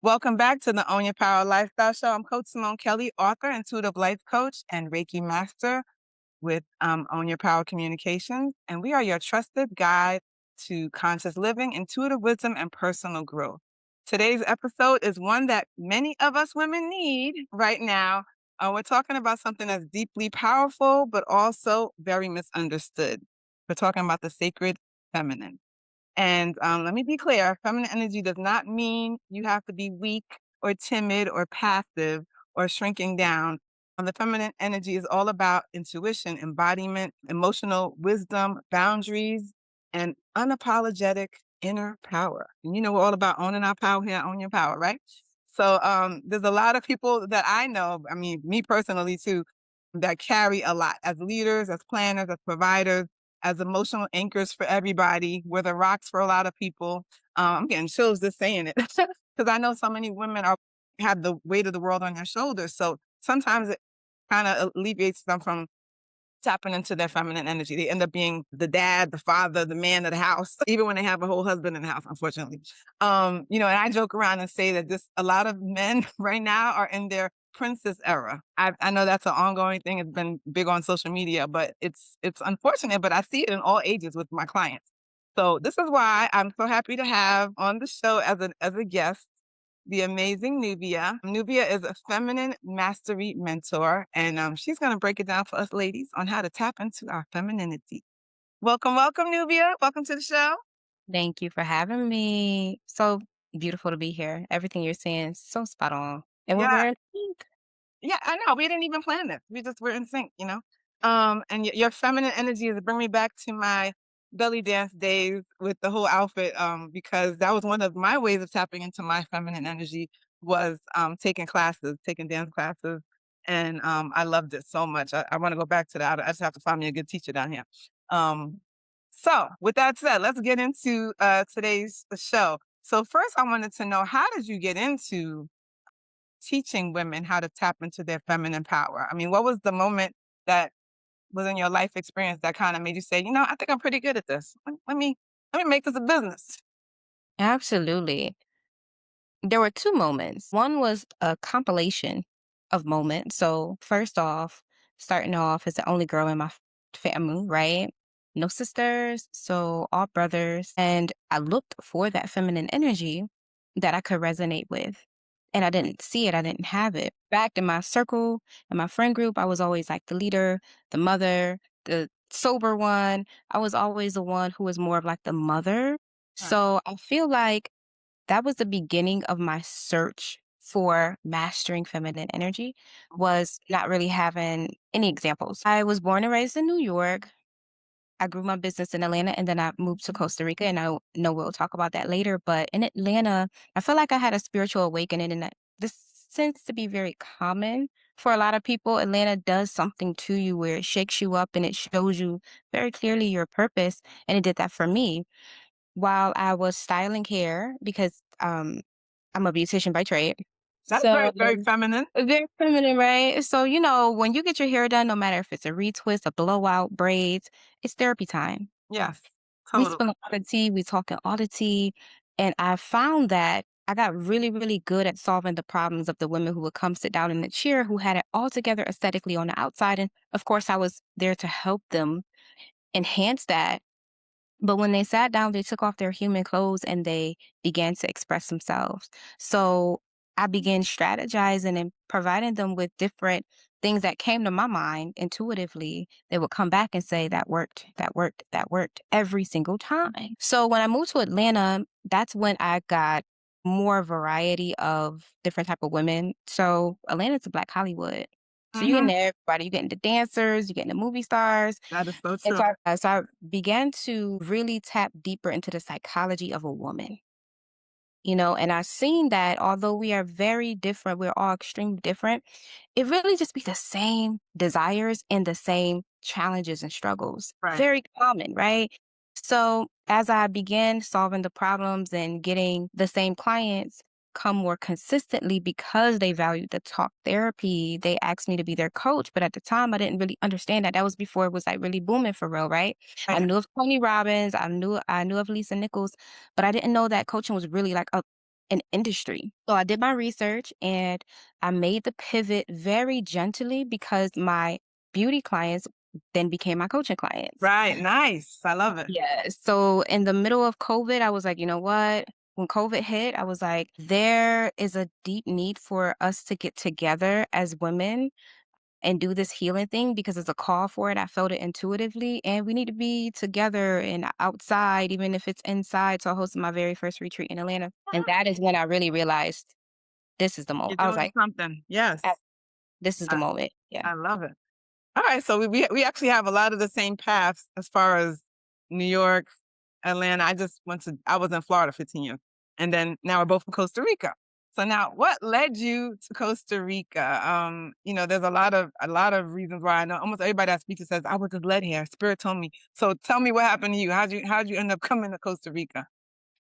Welcome back to the Own Your Power Lifestyle Show. I'm Coach Simone Kelly, author, intuitive life coach, and Reiki master with Own Your Power Communications. And we are your trusted guide to conscious living, intuitive wisdom, and personal growth. Today's episode is one that many of us women need right now. We're talking about something that's deeply powerful, but also very misunderstood. We're talking about the sacred feminine. And let me be clear, feminine energy does not mean you have to be weak or timid or passive or shrinking down. The feminine energy is all about intuition, embodiment, emotional wisdom, boundaries, and unapologetic inner power. And you know, we're all about owning our power here, own your power, right? So there's a lot of people that I know, I mean, me personally too, that carry a lot as leaders, as planners, as providers, as emotional anchors for everybody. We're the rocks for a lot of people. I'm getting chills just saying it because I know so many women have the weight of the world on their shoulders. So sometimes it kind of alleviates them from tapping into their feminine energy. They end up being the dad, the father, the man of the house, even when they have a whole husband in the house, unfortunately. And I joke around and say that a lot of men right now are in their princess era. I know that's an ongoing thing. It's been big on social media, but it's unfortunate, but I see it in all ages with my clients. So this is why I'm so happy to have on the show as a guest the amazing Nubia. Nubia is a feminine mastery mentor, and she's going to break it down for us ladies on how to tap into our femininity. Welcome, welcome, Nubia. Welcome to the show. Thank you for having me. So beautiful to be here. Everything you're saying is so spot on. And we're Yeah, wearing pink. yeah, I know. We didn't even plan this. We're in sync. And your feminine energy is bring me back to my belly dance days with the whole outfit. Because that was one of my ways of tapping into my feminine energy was taking dance classes, and I loved it so much. I want to go back to that. I just have to find me a good teacher down here. Um, so with that said, let's get into today's show. So first, I wanted to know, how did you get into teaching women how to tap into their feminine power? I mean, what was the moment that was in your life experience that kind of made you say, I think I'm pretty good at this. Let me make this a business. Absolutely. There were two moments. One was a compilation of moments. So, first off, starting off as the only girl in my family, right? No sisters, so all brothers. And I looked for that feminine energy that I could resonate with. And I didn't see it, I didn't have it. Back in my circle, in my friend group, I was always like the leader, the mother, the sober one. I was always the one who was more of like the mother. Right. So I feel like that was the beginning of my search for mastering feminine energy, was not really having any examples. I was born and raised in New York. I grew my business in Atlanta, and then I moved to Costa Rica, and I know we'll talk about that later. But in Atlanta, I feel like I had a spiritual awakening, and that this seems to be very common for a lot of people. Atlanta does something to you where it shakes you up and it shows you very clearly your purpose. And it did that for me while I was styling hair because I'm a beautician by trade. That's So very, very feminine. very feminine, right? So, when you get your hair done, no matter if it's a retwist, a blowout, braids, it's therapy time. Yes, We totally. spill all the tea, we talking all the tea. And I found that I got really, really good at solving the problems of the women who would come sit down in the chair who had it all together aesthetically on the outside. And of course, I was there to help them enhance that, but when they sat down, they took off their human clothes and they began to express themselves. So I began strategizing and providing them with different things that came to my mind intuitively. They would come back and say, that worked, that worked, that worked every single time. So when I moved to Atlanta, that's when I got more variety of different type of women. So Atlanta's a Black Hollywood. So you're Hmm. getting everybody, you're getting the dancers, you're getting the movie stars, That is so and true. so I began to really tap deeper into the psychology of a woman, and I've seen that although we are very different, we're all extremely different, it really just be the same desires and the same challenges and struggles. Right. Very common, right? So as I began solving the problems and getting the same clients come more consistently because they valued the talk therapy, they asked me to be their coach. But at the time I didn't really understand that. That was before it was like really booming for real, right? I Right. knew of Tony Robbins, I knew of Lisa Nichols, but I didn't know that coaching was really like a an industry. So I did my research and I made the pivot very gently because my beauty clients then became my coaching clients. Right, nice. I love it. Yeah. So in the middle of COVID, I was like, you know what? When COVID hit, I was like, there is a deep need for us to get together as women and do this healing thing because it's a call for it. I felt it intuitively, and we need to be together and outside, even if it's inside. So I hosted my very first retreat in Atlanta. And that is when I really realized this is the moment. You're I was doing like, something. "Ah, Yes. this is the I moment." Yeah. I love it. Alright, so we actually have a lot of the same paths as far as New York, Atlanta. I was in Florida 15 years, and then now we're both from Costa Rica. So now what led you to Costa Rica? There's a lot of reasons why I know almost everybody that speaks says, "I was just led here. Spirit told me." So tell me what happened to you. How'd you end up coming to Costa Rica?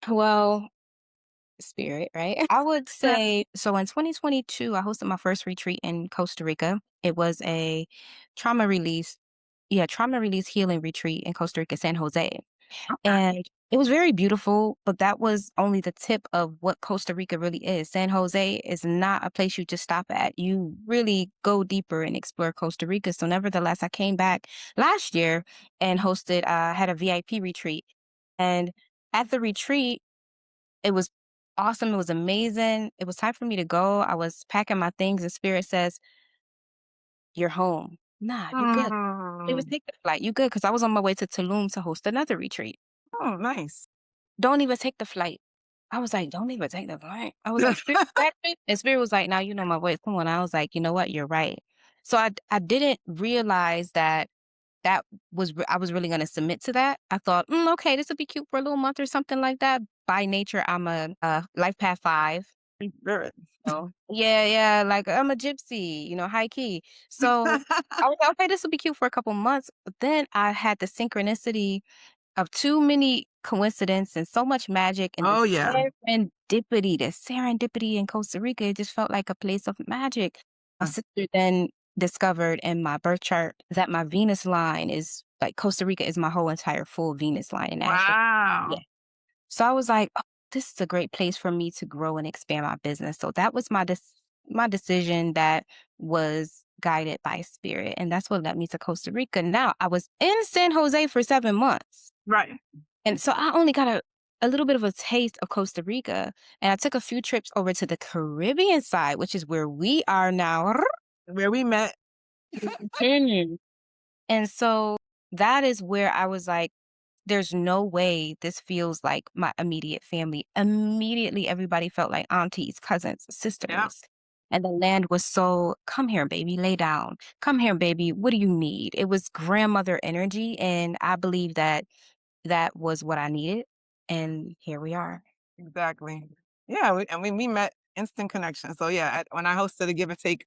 Well, spirit, right? I would say so in 2022, I hosted my first retreat in Costa Rica. It was a trauma release, trauma release healing retreat in Costa Rica, San Jose. Okay. And it was very beautiful, but that was only the tip of what Costa Rica really is. San Jose is not a place you just stop at. You really go deeper and explore Costa Rica. So nevertheless, I came back last year and had a VIP retreat. And at the retreat, it was awesome. It was amazing. It was time for me to go. I was packing my things and spirit says, "You're home." Nah, you good. Don't even Mm. take the flight. You good. Cause I was on my way to Tulum to host another retreat. Oh, nice. Don't even take the flight. I was like, "Don't even take the flight." I was like, "Spirit, got you?" And Spirit was like, "Now you know my voice. Come on." I was like, "You know what? You're right." So I didn't realize that I was really gonna submit to that. I thought, okay, this would be cute for a little month or something like that." By nature, I'm a life path 5. Spirit. Yeah, yeah, like I'm a gypsy, high key. So I was like, "Okay, this will be cute for a couple months." But then I had the synchronicity of too many coincidence and so much magic and Oh, yeah. the serendipity in Costa Rica, it just felt like a place of magic. My Uh, sister then discovered in my birth chart that my Venus line is like Costa Rica is my whole entire full Venus line in astro. Yeah. Wow. So I was like, "Oh, this is a great place for me to grow and expand my business." So that was my decision that was guided by spirit, and that's what led me to Costa Rica. Now, I was in San Jose for 7 months, Right. and so I only got a little bit of a taste of Costa Rica, and I took a few trips over to the Caribbean side, which is where we are now. Where we met. Mhm. And so that is where I was like, there's no way this feels like my immediate family. Immediately, everybody felt like aunties, cousins, Yeah, sisters. And the land was so, come here, baby, lay down. Come here, baby. What do you need? It was grandmother energy. And I believe that that was what I needed. And here we are. exactly. Yeah, we met instant connection. So yeah, when I hosted a give and take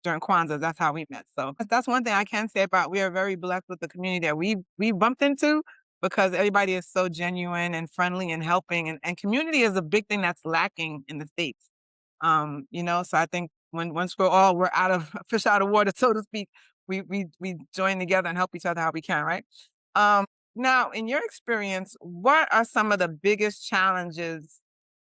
during Kwanzaa, that's how we met. So that's one thing I can say about we are very blessed with the community that we bumped into because everybody is so genuine and friendly and helping and community is a big thing that's lacking in the States. So I think once we're out of fish out of water, so to speak, we join together and help each other how we can, right? Um, Now, in your experience, what are some of the biggest challenges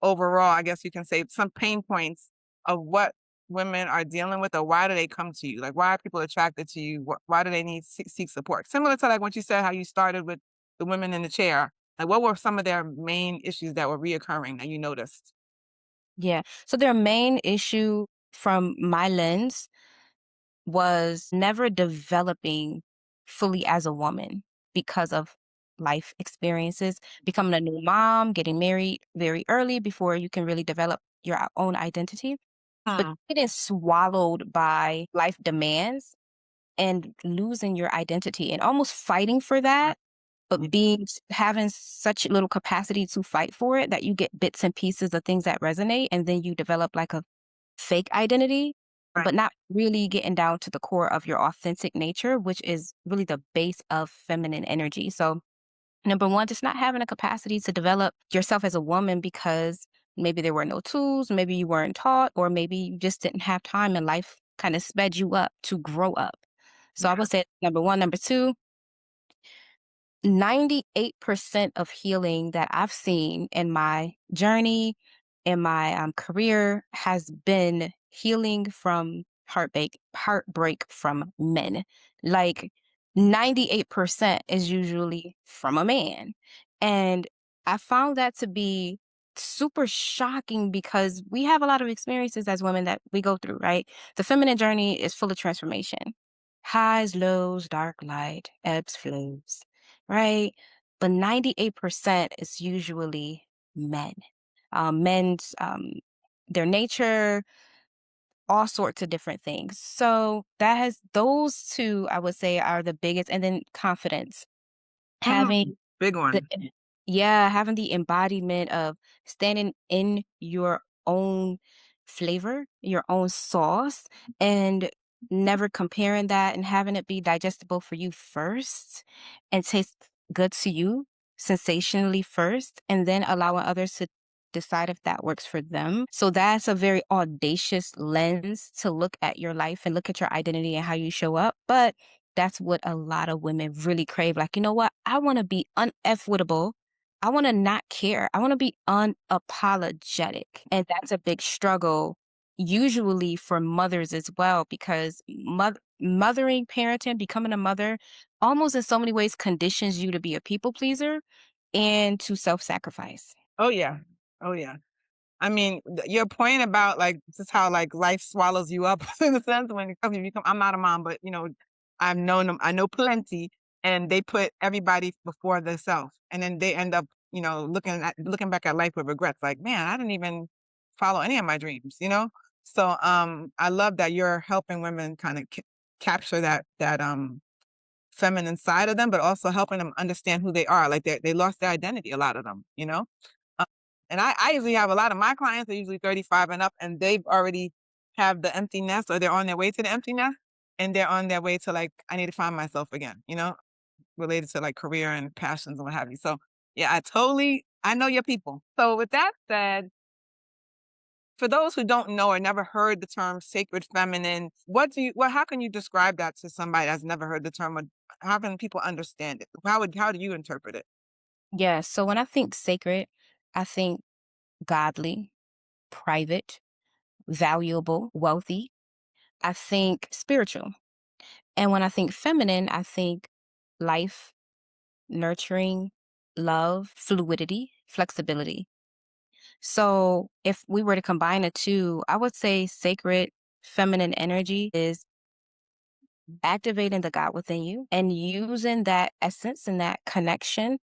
overall? I guess you can say some pain points of what women are dealing with, or why do they come to you? Like, why are people attracted to you? Why do they need seek support? Similar to like what you said, how you started with the women in the chair. Like, what were some of their main issues that were reoccurring that you noticed? Yeah. So their main issue from my lens was never developing fully as a woman because of life experiences, becoming a new mom, getting married very early before you can really develop your own identity, but Hmm. getting swallowed by life demands and losing your identity and almost fighting for Right. that, Yeah. but having such little capacity to fight for it that you get bits and pieces of things that resonate and then you develop like a fake identity, Right. but not really getting down to the core of your authentic nature, which is really the base of feminine energy. So, number one, just not having a capacity to develop yourself as a woman because maybe there were no tools, maybe you weren't taught, or maybe you just didn't have time and life kind of sped you up to grow up. So, I Yeah. would say number one. Number two, 98% of healing that I've seen in my journey in my career has been healing from heartbreak from men. Like 98% is usually from a man. And I found that to be super shocking because we have a lot of experiences as women that we go through, right? The feminine journey is full of transformation. Highs, lows, dark light, ebbs, flows, right? But 98% is usually men. Men's their nature, all sorts of different things. So that has those two, I would say, are the biggest, and then confidence. Mm, Having big the one. yeah, having the embodiment of standing in your own flavor, your own sauce, and never comparing that and having it be digestible for you first and taste good to you sensationally first, and then allowing others to decide if that works for them. So that's a very audacious lens to look at your life and look at your identity and how you show up. But that's what a lot of women really crave. Like, you know what? I want to be uneffable. I want to not care. I want to be unapologetic. And that's a big struggle, usually for mothers as well, because mothering, parenting, becoming a mother almost in so many ways conditions you to be a people pleaser and to self sacrifice. Oh, yeah. Oh, yeah. I mean, your point about like just how like life swallows you up in a sense when it comes you become. I'm not a mom, but I've known them. I know plenty, and they put everybody before themselves, and then they end up looking back at life with regrets. Like, man, I didn't even follow any of my dreams. So I love that you're helping women kind of capture that feminine side of them, but also helping them understand who they are. Like they lost their identity, a lot of them. Um, and I usually have a lot of my clients are usually 35 and up, and they've already have the empty nest, or they're on their way to the empty nest, and they're on their way to like, I need to find myself again, related to like career and passions and what have you. So yeah, I know your people. So with that said, for those who don't know or never heard the term sacred feminine, how can you describe that to somebody that's never heard the term? Or how can people understand it? How do you interpret it? Yeah. So when I think sacred, I think godly, private, valuable, wealthy. I think spiritual. And when I think feminine, I think life, nurturing, love, fluidity, flexibility. So if we were to combine the two, I would say sacred feminine energy is activating the God within you and using that essence and that connection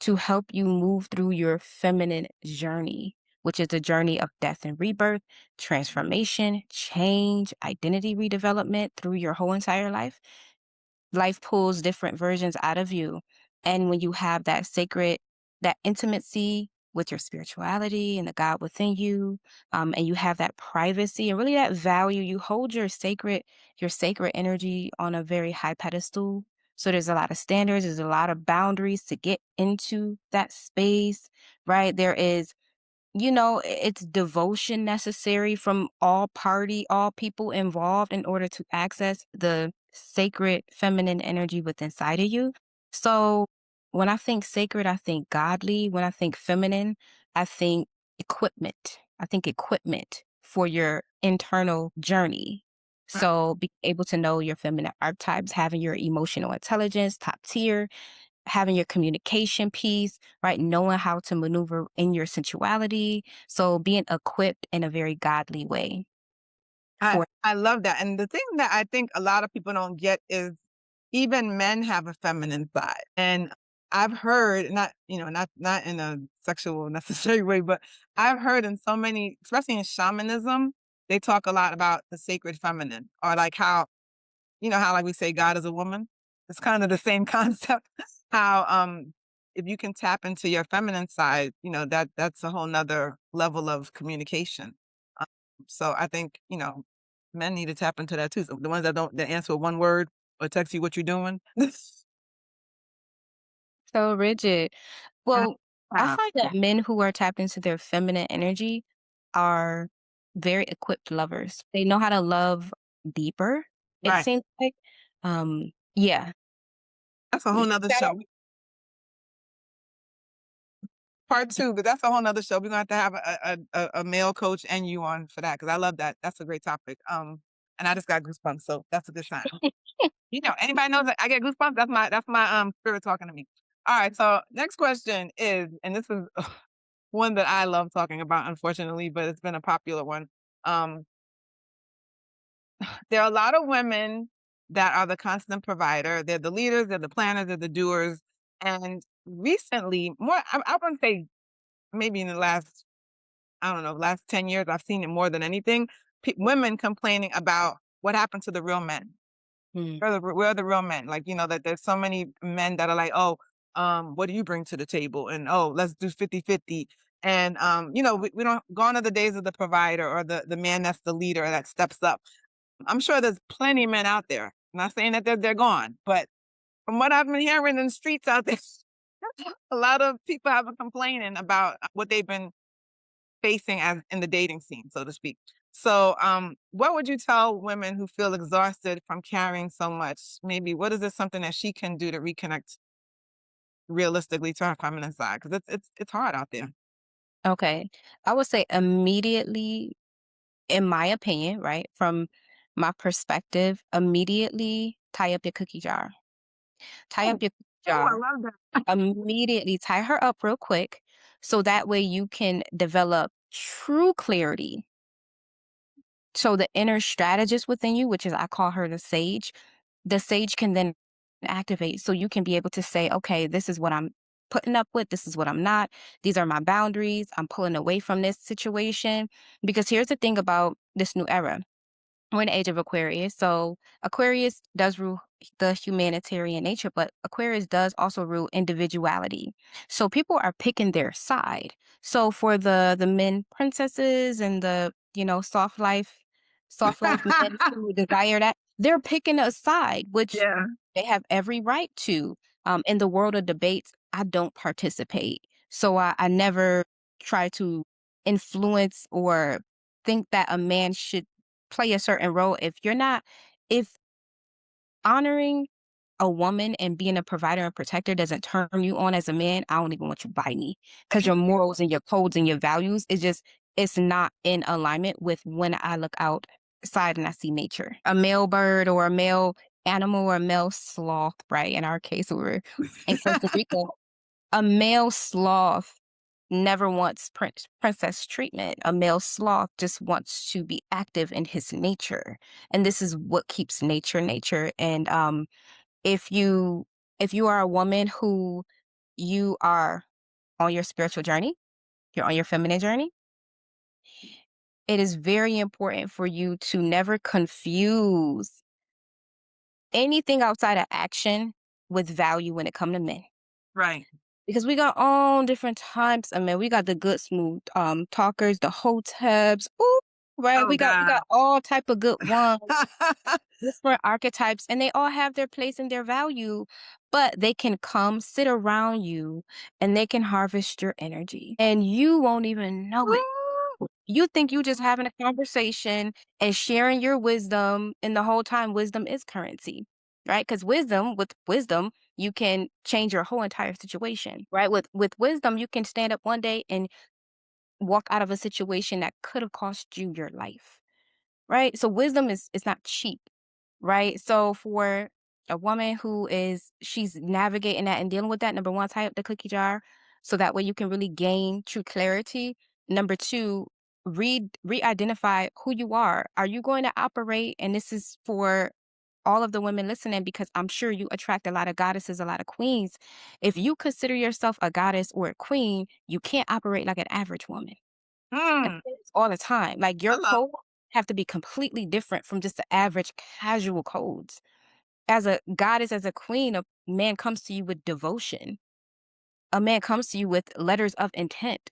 to help you move through your feminine journey, which is a journey of death and rebirth, transformation, change, identity redevelopment through your whole entire life. Life pulls different versions out of you. And when you have that sacred, that intimacy with your spirituality and the God within you, and you have that privacy and really that value, you hold your sacred energy on a very high pedestal. So there's a lot of standards, there's a lot of boundaries to get into that space, right? There is it's devotion necessary from all people involved in order to access the sacred feminine energy within inside of you. So when I think sacred, I think godly. When I think feminine, I think equipment. I think equipment for your internal journey. So be able to know your feminine archetypes, having your emotional intelligence top tier, having your communication piece, right? Knowing how to maneuver in your sensuality. So being equipped in a very godly way I for I love that, and the thing that I think a lot of people don't get is even men have a feminine side, and I've heard, not in a sexual necessary way, but I've heard in so many, especially in shamanism, they talk a lot about the sacred feminine, or like how like we say God is a woman? It's kind of the same concept. How if you can tap into your feminine side, that's a whole nother level of communication. Um, so I think, men need to tap into that too. So the ones that answer one word or text you what you're doing. so rigid. Well, I Wow. find that men who are tapped into their feminine energy are very equipped lovers. They know how to love deeper, it Right. seems like. Yeah. That's a whole nother Shout out show. Part 2, but that's a whole nother show. We're gonna have to have a male coach and you on for that because I love that. That's a great topic. And I just got goosebumps, so that's a good sign. You know, anybody knows that I get goosebumps, that's my spirit talking to me. Alright, so next question is, and this is one that I love talking about, unfortunately, but it's been a popular one. Um, there are a lot of women that are the constant provider. They're the leaders, they're the planners, they're the doers. And recently, more, I wouldn't say maybe in the last, I don't know, last 10 years, I've seen it more than anything. Women complaining about what happened to the real men. Mm. Where are the real men? Like, you know, that there's so many men that are like, oh, what do you bring to the table? And oh, let's do 50-50. And you know, we don't gone are the days of the provider or the man that's the leader that steps up. I'm sure there's plenty of men out there. I'm not saying that they're gone, but from what I've been hearing in the streets out there, a lot of people have been complaining about what they've been facing as in the dating scene, so to speak. So, what would you tell women who feel exhausted from carrying so much? Maybe what is this something that she can do to reconnect realistically to her feminine side? Because it's hard out there. Okay. I would say immediately, in my opinion, right, from my perspective, immediately tie up your cookie jar. Tie up Oh, your cookie oh, I jar. love that. Immediately tie her up real quick so that way you can develop true clarity. So the inner strategist within you, which is I call her the sage can then activate. So you can be able to say, okay, this is what I'm putting up with, this is what I'm not. These are my boundaries. I'm pulling away from this situation. Because here's the thing about this new era. We're in the age of Aquarius. So Aquarius does rule the humanitarian nature, but Aquarius does also rule individuality. So people are picking their side. So for the men princesses and the, soft life men who desire that, they're picking a side, which Yeah. they have every right to. In the world of debates, I don't participate. So I never try to influence or think that a man should play a certain role. If honoring a woman and being a provider and protector doesn't turn you on as a man, I don't even want you by me because your morals and your codes and your values it's not in alignment with when I look outside and I see nature. A male bird or a male animal or a male sloth, right? In our case, we're in Costa Rica. A male sloth never wants princess treatment. A male sloth just wants to be active in his nature. And this is what keeps nature nature. And if you if you are a woman who you are on your spiritual journey, you're on your feminine journey, it is very important for you to never confuse anything outside of action with value when it comes to men. Right. Because we got all different types of men. We got the good smooth talkers, the hoteps. Ooh, right. Oh We got God. all type of good ones, different archetypes, and they all have their place and their value, but they can come sit around you and they can harvest your energy. And you won't even know it. You think you just having a conversation and sharing your wisdom, and the whole time wisdom is currency, right? Because with wisdom, you can change your whole entire situation, right? With wisdom, you can stand up one day and walk out of a situation that could have cost you your life, right? So wisdom is not cheap, right? So for a woman she's navigating that and dealing with that, number one, tie up the cookie jar so that way you can really gain true clarity. Number two, re-identify who you are. Are you going to operate? And this is for all of the women listening because I'm sure you attract a lot of goddesses, a lot of queens. If you consider yourself a goddess or a queen, you can't operate like an average woman. And Mm, I say this all the time. Like I your love. code have to be completely different from just the average casual codes. As a goddess, as a queen, a man comes to you with devotion. A man comes to you with letters of intent.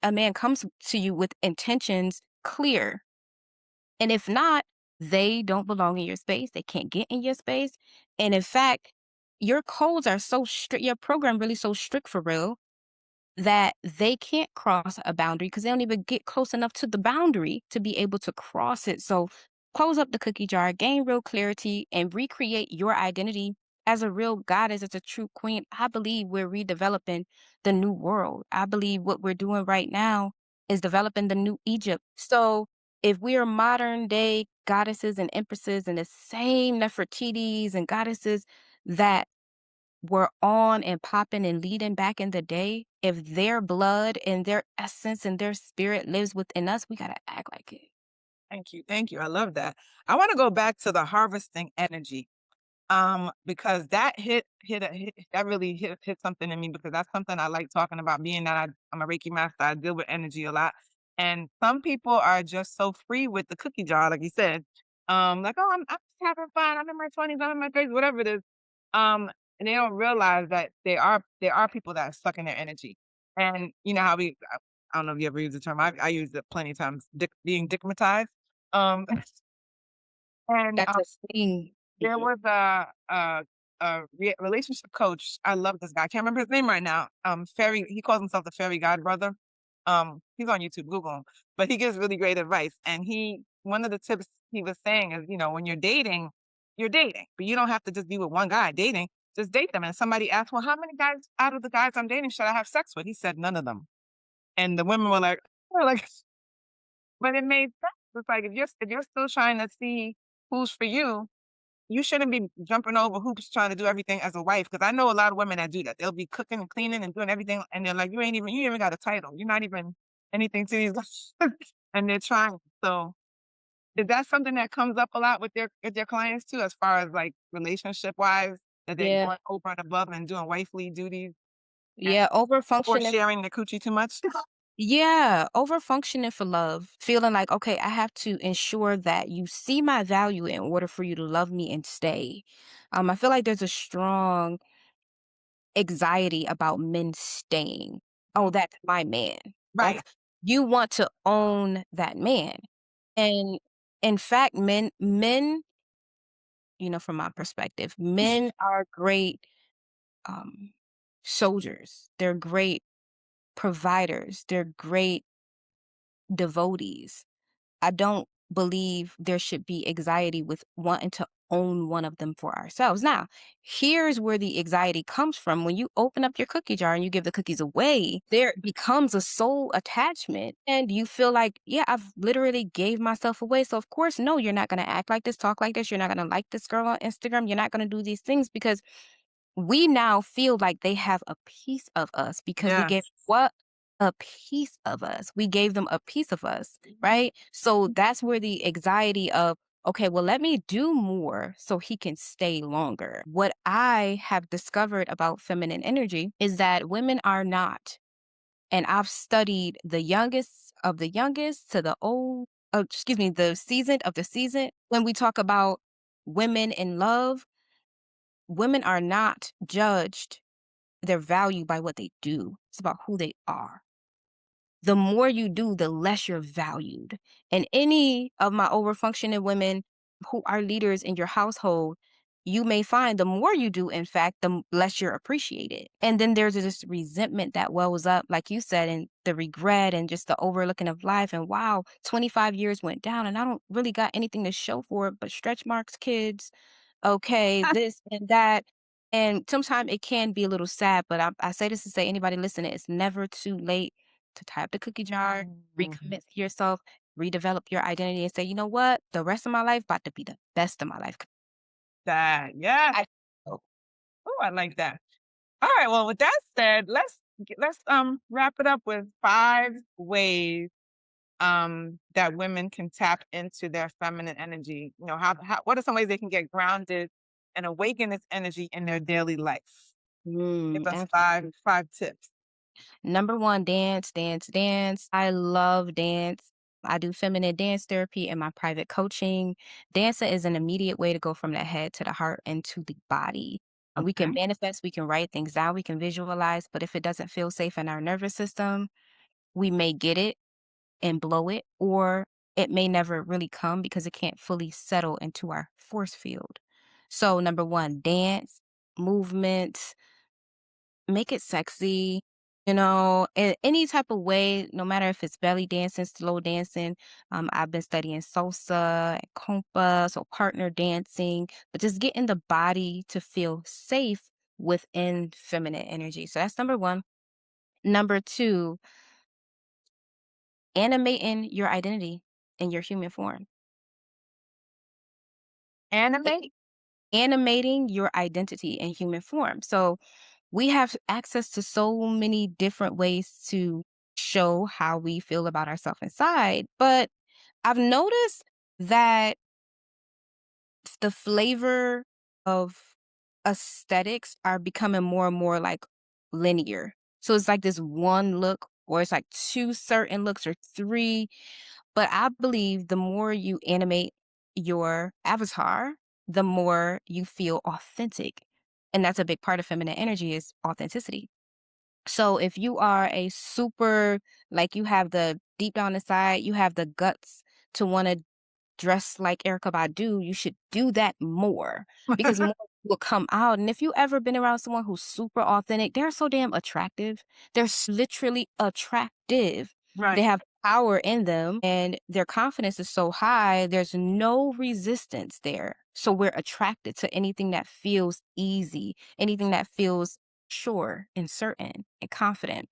A man comes to you with intentions clear. And if not, they don't belong in your space. They can't get in your space. And in fact, your codes are so strict, your program really so strict for real that they can't cross a boundary because they don't even get close enough to the boundary to be able to cross it. So close up the cookie jar, gain real clarity, and recreate your identity as a real goddess, as a true queen, I believe we're redeveloping the new world. I believe what we're doing right now is developing the new Egypt. So if we are modern day goddesses and empresses and the same Nefertiti's and goddesses that were on and popping and leading back in the day, if their blood and their essence and their spirit lives within us, we gotta act like it. Thank you. Thank you. I love that. I want to go back to the harvesting energy. Because that hit that really hit something in me because that's something I like talking about being that I'm a Reiki master, I deal with energy a lot. And some people are just so free with the cookie jar, like you said. Like, oh, I'm just having fun. I'm in my 20s, I'm in my 30s, whatever it is. And they don't realize that there are people that are sucking their energy. And you know how I don't know if you ever use the term. I use it plenty of times, being digmatized. Um, and That's a thing. there Mhm. was a relationship coach. I love this guy. I can't remember his name right now. Fairy. He calls himself the Fairy Godbrother. He's on YouTube. Google him. But he gives really great advice. And one of the tips he was saying is, when you're dating, but you don't have to just be with one guy dating. Just date them. And somebody asked, well, how many guys out of the guys I'm dating should I have sex with? He said none of them. And the women were like, but it made sense. It's like if you're still trying to see who's for you shouldn't be jumping over hoops trying to do everything as a wife, because I know a lot of women that do that. They'll be cooking and cleaning and doing everything, and they're like, you ain't even got a title. You're not even anything to these guys." And they're trying. So is that something that comes up a lot with your clients too, as far as like relationship wise, that they're Yeah. going over and above and doing wifely duties and Yeah, over functioning. oversharing the coochie too much? Yeah, over functioning for love, feeling like, okay, I have to ensure that you see my value in order for you to love me and stay. I feel like there's a strong anxiety about men staying. Oh, that's my man. That's Right. you want to own that man. And in fact, men, from my perspective, men are great um soldiers. They're great providers. They're great devotees. I don't believe there should be anxiety with wanting to own one of them for ourselves. Now, here's where the anxiety comes from. When you open up your cookie jar and you give the cookies away, there becomes a soul attachment. And you feel like, yeah, I've literally gave myself away. So of course, no, you're not going to act like this, talk like this. You're not going to like this girl on Instagram. You're not going to do these things because we now feel like they have a piece of us because we gave Yes. what? A piece of us. We gave them a piece of us, right? So that's where the anxiety of, okay, well, let me do more so he can stay longer. What I have discovered about feminine energy is that women are not. And I've studied the youngest of the youngest to the old, excuse me, the seasoned of the seasoned. When we talk about women in love, women are not judged their value by what they do. It's about who they are. The more you do, the less you're valued. And any of my overfunctioning women who are leaders in your household, you may find the more you do, in fact, less you're appreciated. And then there's this resentment that wells up, like you said, and the regret and just the overlooking of life. And wow, 25 years went down and I don't really got anything to show for it but stretch marks, kids, okay, this and that. And sometimes it can be a little sad, but I say this to say anybody listening, it's never too late to tie up the cookie jar, Mhm. recommit to yourself, redevelop your identity and say, you know what? The rest of my life about to be the best of my life. That, yes. I oh, Oh, I like that. All right. Well, with that said, let's wrap it up with 5 ways that women can tap into their feminine energy. How what are some ways they can get grounded and awaken this energy in their daily life? Give us absolutely. five tips. Number one, dance, dance, dance. I love dance. I do feminine dance therapy in my private coaching. Dancing is an immediate way to go from the head to the heart and to the body. We can Okay. manifest, we can write things down, we can visualize, but if it doesn't feel safe in our nervous system, we may get it and blow it, or it may never really come because it can't fully settle into our force field. So, number one, dance, movement, make it sexy. in any type of way, no matter if it's belly dancing, slow dancing. I've been studying salsa and compa, so partner dancing, but just getting the body to feel safe within feminine energy. So that's number one. Number two, animating your identity in your human form. Animate? Animating your identity in human form. So we have access to so many different ways to show how we feel about ourselves inside. But I've noticed that the flavor of aesthetics are becoming more and more like linear. So it's like this one look, or it's like two certain looks, or three. But I believe the more you animate your avatar, the more you feel authentic. And that's a big part of feminine energy is authenticity. So if you are a super, like you have the deep down inside, you have the guts to want to dress like Erica Badu, you should do that more because more will come out. And if you ever been around someone who's super authentic, they're so damn attractive. Literally attractive. They Right. have power in them and their confidence is so high, there's no resistance there. So we're attracted to anything that feels easy, anything that feels sure and certain and confident.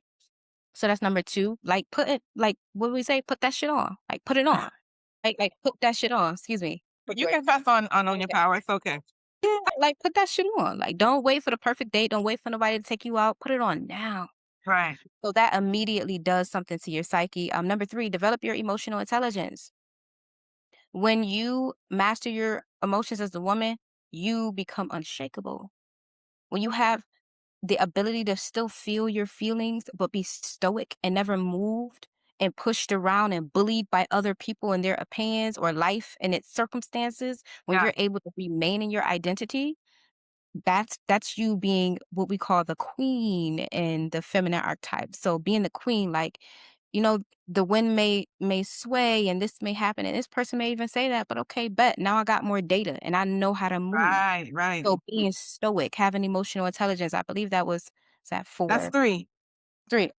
So that's number two. Like put it, like what do we say? Put that shit on. Like put it on. Like, put that shit on, excuse me. But you Right. can pass on your Okay. power. It's okay. Yeah, like, put that shit on. Like, don't wait for the perfect date, don't wait for nobody to take you out, put it on now. Right. So that immediately does something to your psyche. Number 3, develop your emotional intelligence. When you master your emotions as a woman, you become unshakable. When you have the ability to still feel your feelings, but be stoic and never moved and pushed around and bullied by other people and their opinions or life and its circumstances, when Yeah. you're able to remain in your identity, that's you being what we call the queen in the feminine archetype. So being the queen, like, you know, the wind may sway and this may happen and this person may even say that, but okay, but now I got more data and I know how to move. Right. Right. So being stoic, having emotional intelligence, I believe that was is that That's 4? 3. 3.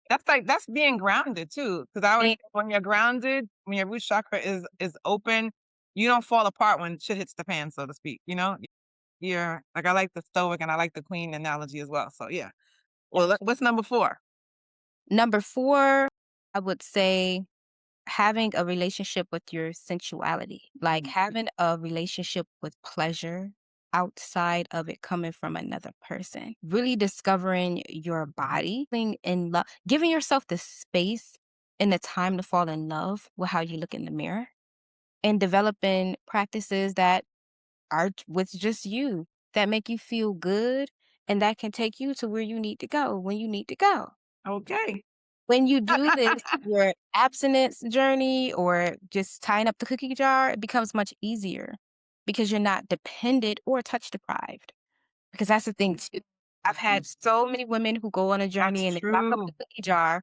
That's being grounded too. Because I always Being think when you're grounded, when your root chakra is open, you don't fall apart when shit hits the fan, so to speak, you know? You're like, I like the stoic and I like the queen analogy as well. So yeah. Well, what's number 4? Number 4, I would say having a relationship with your sensuality, like having a relationship with pleasure outside of it coming from another person. Really discovering your body, being in love, giving yourself the space and the time to fall in love with how you look in the mirror, and developing practices that are with just you, that make you feel good and that can take you to where you need to go when you need to go. Okay. When you do this, your abstinence journey or just tying up the cookie jar, it becomes much easier because you're not dependent or touch deprived. Because that's the thing too. I've had so many women who go on a That's journey and they lock up the true. cookie jar,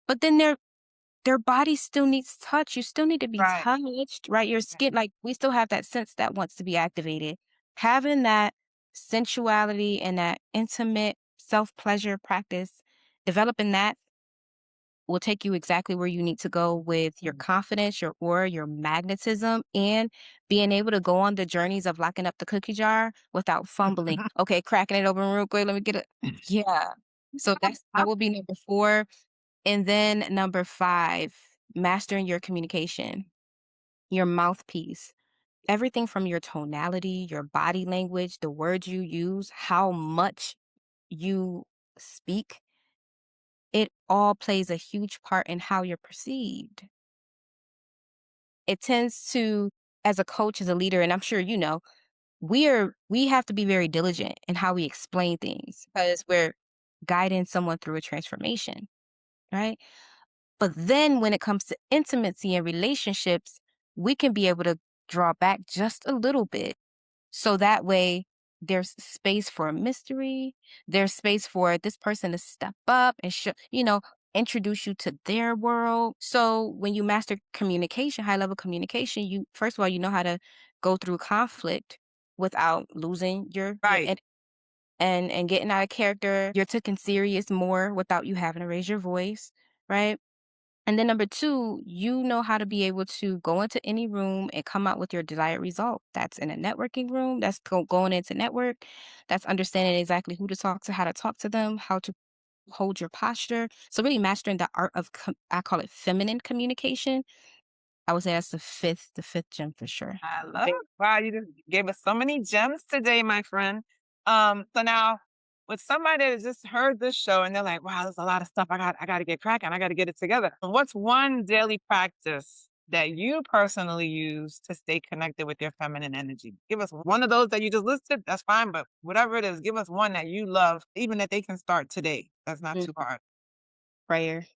but then their body still needs touch. You still need to be Right. touched, right? Your skin, like we still have that sense that wants to be activated. Having that sensuality and that intimate self pleasure practice, developing that will take you exactly where you need to go with your confidence, your aura, your magnetism, and being able to go on the journeys of locking up the cookie jar without fumbling. Okay, cracking it open real quick. Let me get it. Yeah. So that will be number 4. And then number 5, mastering your communication, your mouthpiece. Everything from your tonality, your body language, the words you use, how much you speak, it all plays a huge part in how you're perceived. It tends to, as a coach, as a leader, and I'm sure you know, we have to be very diligent in how we explain things because we're guiding someone through a transformation, right? But then when it comes to intimacy and relationships, we can be able to draw back just a little bit. So that way there's space for a mystery. There's space for this person to step up and introduce you to their world. So when you master communication, high level communication, you first of all, you know how to go through conflict without losing your Right. and getting out of character. You're taken serious more without you having to raise your voice, right? And then number 2, you know how to be able to go into any room and come out with your desired result. That's in a networking room, that's going into network, that's understanding exactly who to talk to, how to talk to them, how to hold your posture. So really mastering the art of I call it feminine communication. I would say that's the fifth gem for sure. I love Ve wow, you just gave us so many gems today, my friend. So now with somebody that just heard this show and they're like, wow, there's a lot of stuff I gotta get cracking, I gotta get it together. What's one daily practice that you personally use to stay connected with your feminine energy? Give us one of those that you just listed, that's fine, but whatever it is, give us one that you love, even that they can start today. That's not mm, too hard. prayer.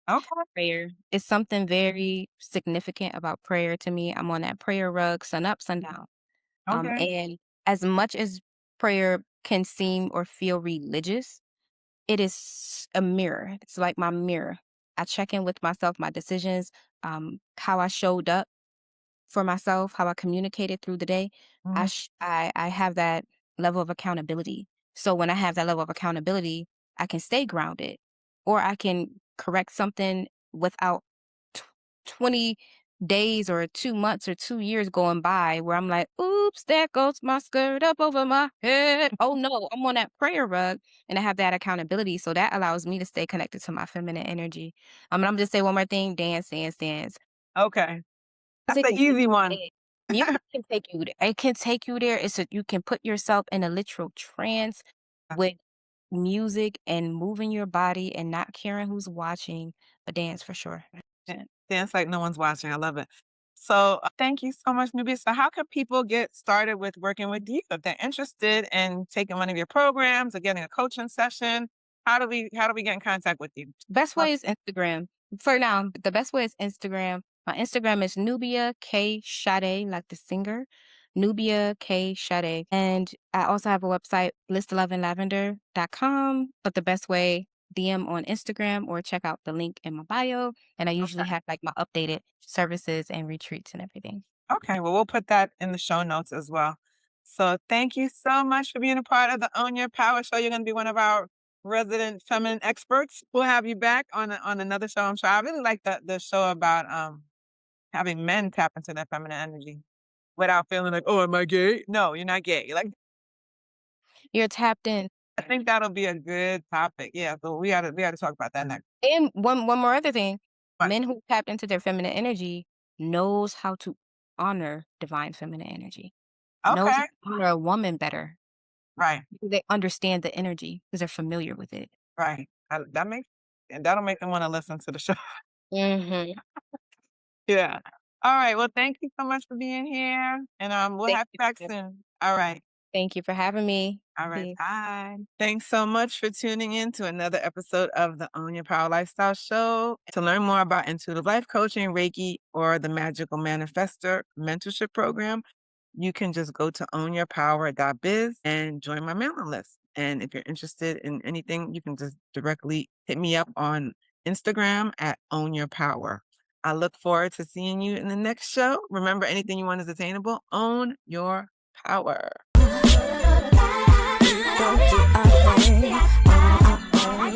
Okay, Prayer. It's something very significant about prayer to me. I'm on that prayer rug, sun up, sundown. okay. And as much as prayer can seem or feel religious, it is a mirror. It's like my mirror. I check in with myself, my decisions, how I showed up for myself, how I communicated through the day. Mhm. I have that level of accountability. So when I have that level of accountability, I can stay grounded, or I can correct something without tw 20 days or 2 months or 2 years going by where I'm like, "Oops, there goes my skirt up over my head." Oh, no, I'm on that prayer rug, and I have that accountability, so that allows me to stay connected to my feminine energy. And I'm just say one more thing, dance, dance, dance. Okay. That's Music the can take easy you one. there. Music can take you there. It can take you there. It's a you can put yourself in a literal trance with music and moving your body and not caring who's watching, but dance for sure. Dance like no one's watching, I love it. So, thank you so much, Nubia. So how can people get started with working with you if they're interested in taking one of your programs or getting a coaching session? How do we get in contact with you? Best Well, way is Instagram. For now, the best way is Instagram. My Instagram is Nubia K Sade, like the singer. Nubia K Sade. And I also have a website, bliss11lavender.com. But the best way, DM on Instagram or check out the link in my bio. And I usually okay. have like my updated services and retreats and everything. Okay, well, we'll put that in the show notes as well. So thank you so much for being a part of the Own Your Power show. You're gonna be one of our resident feminine experts. We'll have you back on another show, I'm sure. I really like the show about having men tap into their feminine energy without feeling like, "Oh, am I gay?" No, you're not gay. Like, You're tapped in. I think that'll be a good topic. Yeah, so we gotta talk about that next. And one more other thing, But men who tapped into their feminine energy knows how to honor divine feminine energy. Knows how okay, to honor a woman better right, because they understand the energy because 'cause they're familiar with it. right. That makes and that'll make them wanna listen to the show. Mhm. Yeah. Alright, well, thank you so much for being here, and, we'll Thank have you you back for soon. Alright. thank you for having me. Alright, Peace. bye. Thanks so much for tuning in to another episode of the Own Your Power Lifestyle Show. To learn more about intuitive life coaching, Reiki, or the Magical Manifestor mentorship program, you can just go to ownyourpower.biz and join my mailing list. And if you're interested in anything, you can just directly hit me up on Instagram at Own Your Power. I look forward to seeing you in the next show. Remember, anything you want is attainable. Own your power. Don't do a thing on our own.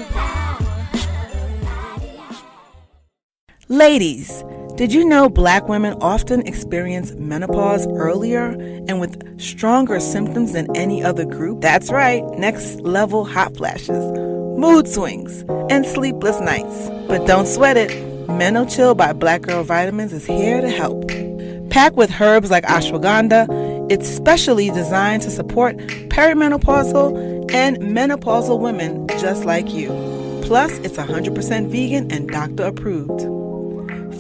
Ladies, did you know Black women often experience menopause earlier and with stronger symptoms than any other group? That's right, next level hot flashes, mood swings, and sleepless nights. But don't sweat it. MENOCHILL by Black Girl Vitamins is here to help. Packed with herbs like ashwagandha, it's specially designed to support perimenopausal and menopausal women just like you. Plus, it's 100% vegan and doctor approved.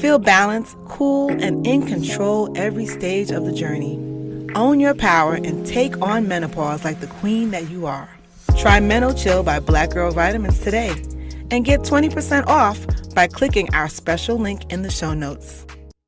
Feel balanced, cool, and in control every stage of the journey. Own your power and take on menopause like the queen that you are. Try MENOCHILL by Black Girl Vitamins today and get 20% off by clicking our special link in the show notes.